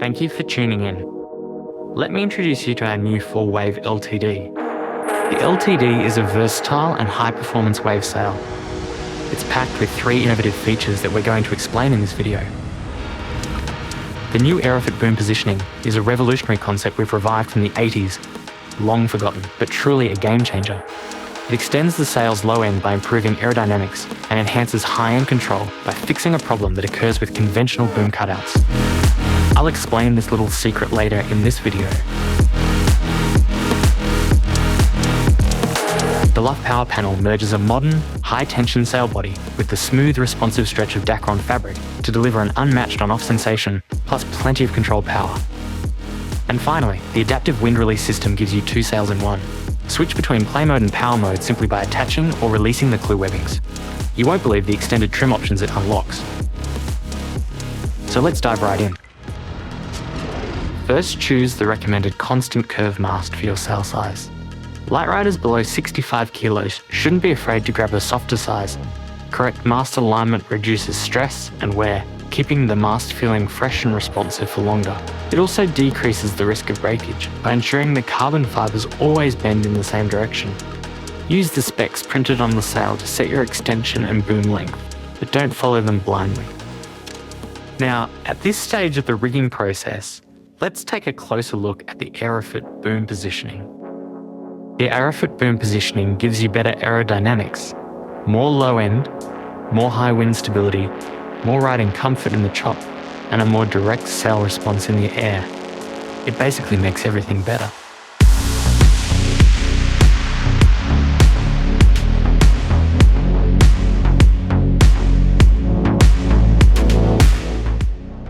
Thank you for tuning in. Let me introduce you to our new 4-wave LTD. The LTD is a versatile and high-performance wave sail. It's packed with 3 innovative features that we're going to explain in this video. The new Aerofit boom positioning is a revolutionary concept we've revived from the 80s, long forgotten, but truly a game changer. It extends the sail's low end by improving aerodynamics and enhances high-end control by fixing a problem that occurs with conventional boom cutouts. I'll explain this little secret later in this video. The Luff power panel merges a modern, high-tension sail body with the smooth, responsive stretch of Dacron fabric to deliver an unmatched on-off sensation, plus plenty of control power. And finally, the adaptive wind release system gives you 2 sails in one. Switch between play mode and power mode simply by attaching or releasing the clue webbings. You won't believe the extended trim options it unlocks. So let's dive right in. First, choose the recommended constant curve mast for your sail size. Light riders below 65 kilos shouldn't be afraid to grab a softer size. Correct mast alignment reduces stress and wear, keeping the mast feeling fresh and responsive for longer. It also decreases the risk of breakage by ensuring the carbon fibers always bend in the same direction. Use the specs printed on the sail to set your extension and boom length, but don't follow them blindly. Now, at this stage of the rigging process, let's take a closer look at the Aerofit boom positioning. The Aerofit boom positioning gives you better aerodynamics, more low end, more high wind stability, more riding comfort in the chop, and a more direct sail response in the air. It basically makes everything better.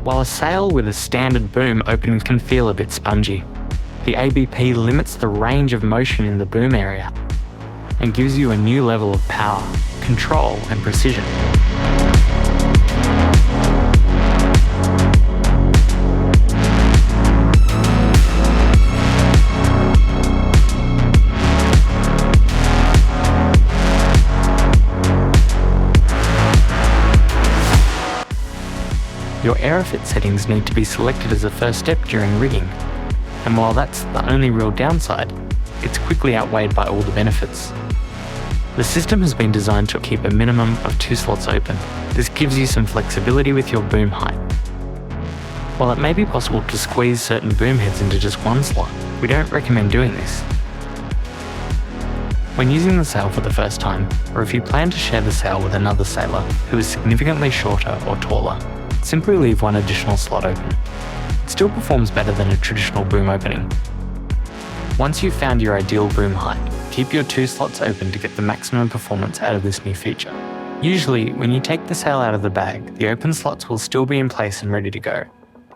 While a sail with a standard boom opening can feel a bit spongy, the ABP limits the range of motion in the boom area and gives you a new level of power, control, and precision. Your Aerofit settings need to be selected as a first step during rigging, and while that's the only real downside, it's quickly outweighed by all the benefits. The system has been designed to keep a minimum of 2 slots open. This gives you some flexibility with your boom height. While it may be possible to squeeze certain boom heads into just 1 slot, we don't recommend doing this. When using the sail for the first time, or if you plan to share the sail with another sailor who is significantly shorter or taller, simply leave 1 additional slot open. It still performs better than a traditional boom opening. Once you've found your ideal boom height, keep your 2 slots open to get the maximum performance out of this new feature. Usually, when you take the sail out of the bag, the open slots will still be in place and ready to go.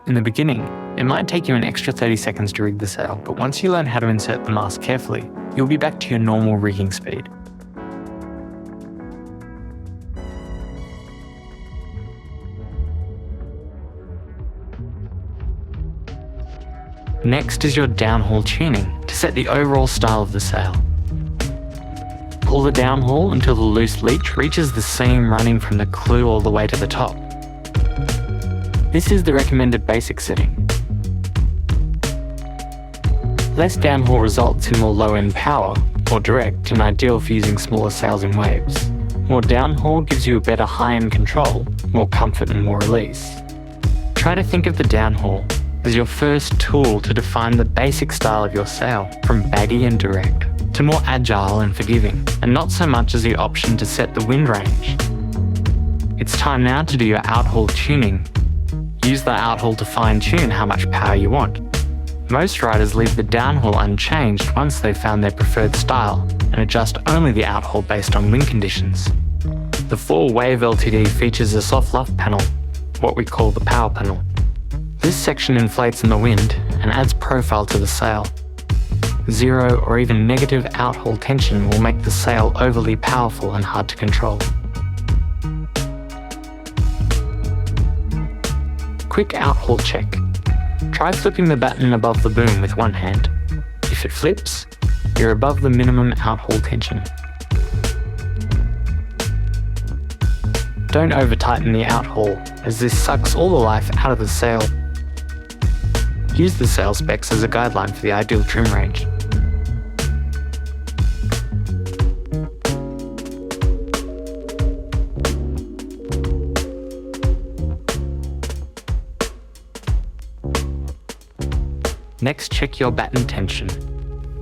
In the beginning, it might take you an extra 30 seconds to rig the sail, but once you learn how to insert the mast carefully, you'll be back to your normal rigging speed. Next is your downhaul tuning to set the overall style of the sail. Pull the downhaul until the loose leech reaches the seam running from the clue all the way to the top. This is the recommended basic setting. Less downhaul results in more low-end power, or direct, and ideal for using smaller sails in waves. More downhaul gives you a better high-end control, more comfort and more release. Try to think of the downhaul as your first tool to define the basic style of your sail, from baggy and direct to more agile and forgiving, and not so much as the option to set the wind range. It's time now to do your outhaul tuning. Use the outhaul to fine-tune how much power you want. Most riders leave the downhaul unchanged once they've found their preferred style and adjust only the outhaul based on wind conditions. The 4-wave LTD features a soft Luff panel, what we call the power panel. This section inflates in the wind and adds profile to the sail. 0 or even negative outhaul tension will make the sail overly powerful and hard to control. Quick outhaul check. Try flipping the batten above the boom with 1 hand. If it flips, you're above the minimum outhaul tension. Don't over-tighten the outhaul, as this sucks all the life out of the sail. Use the sail specs as a guideline for the ideal trim range. Next, check your batten tension.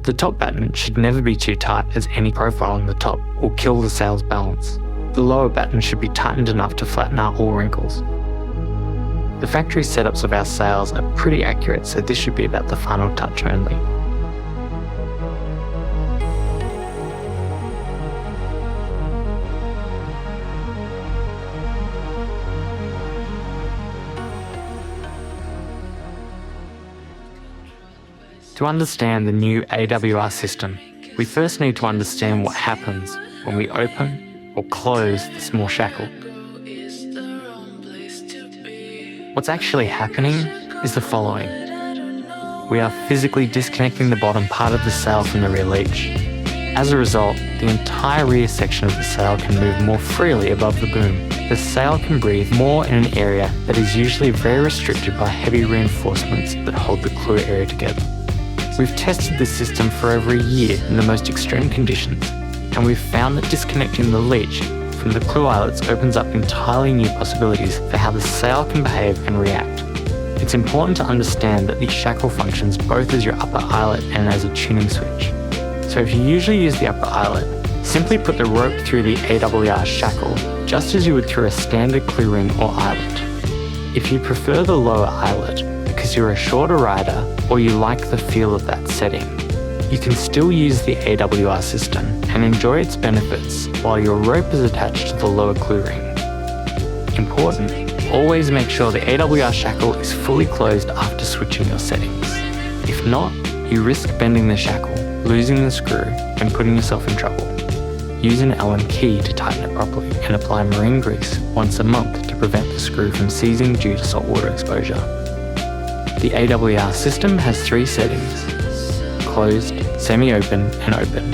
The top batten should never be too tight, as any profile on the top will kill the sail's balance. The lower batten should be tightened enough to flatten out all wrinkles. The factory setups of our sails are pretty accurate, so this should be about the final touch only. To understand the new AWR system, we first need to understand what happens when we open or close the small shackle. What's actually happening is the following. We are physically disconnecting the bottom part of the sail from the rear leech. As a result, the entire rear section of the sail can move more freely above the boom. The sail can breathe more in an area that is usually very restricted by heavy reinforcements that hold the clew area together. We've tested this system for over a year in the most extreme conditions, and we've found that disconnecting the leech from the clew eyelets opens up entirely new possibilities for how the sail can behave and react. It's important to understand that the shackle functions both as your upper eyelet and as a tuning switch. So if you usually use the upper eyelet, simply put the rope through the AWR shackle just as you would through a standard clew ring or eyelet. If you prefer the lower eyelet because you're a shorter rider or you like the feel of that setting, you can still use the AWR system and enjoy its benefits while your rope is attached to the lower clew ring. Important, always make sure the AWR shackle is fully closed after switching your settings. If not, you risk bending the shackle, losing the screw, and putting yourself in trouble. Use an Allen key to tighten it properly and apply marine grease once a month to prevent the screw from seizing due to saltwater exposure. The AWR system has 3 settings: closed, semi-open, and open.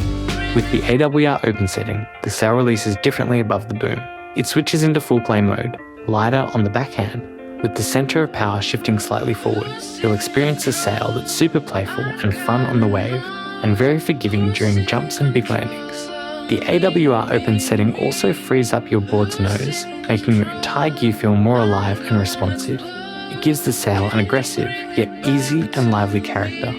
With the AWR open setting, the sail releases differently above the boom. It switches into full play mode, lighter on the backhand, with the centre of power shifting slightly forward. You'll experience a sail that's super playful and fun on the wave, and very forgiving during jumps and big landings. The AWR open setting also frees up your board's nose, making your entire gear feel more alive and responsive. It gives the sail an aggressive, yet easy and lively character.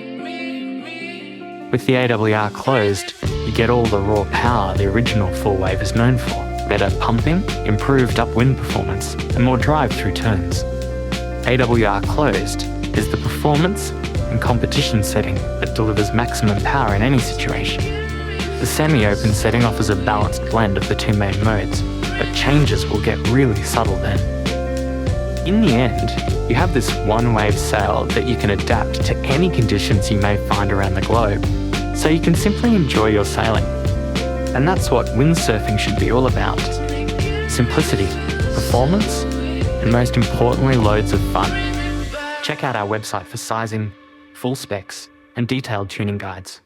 With the AWR closed, you get all the raw power the original full wave is known for. Better pumping, improved upwind performance, and more drive through turns. AWR closed is the performance and competition setting that delivers maximum power in any situation. The semi-open setting offers a balanced blend of the 2 main modes, but changes will get really subtle then. In the end, you have this one-wave sail that you can adapt to any conditions you may find around the globe, so you can simply enjoy your sailing. And that's what windsurfing should be all about. Simplicity, performance, and most importantly, loads of fun. Check out our website for sizing, full specs, and detailed tuning guides.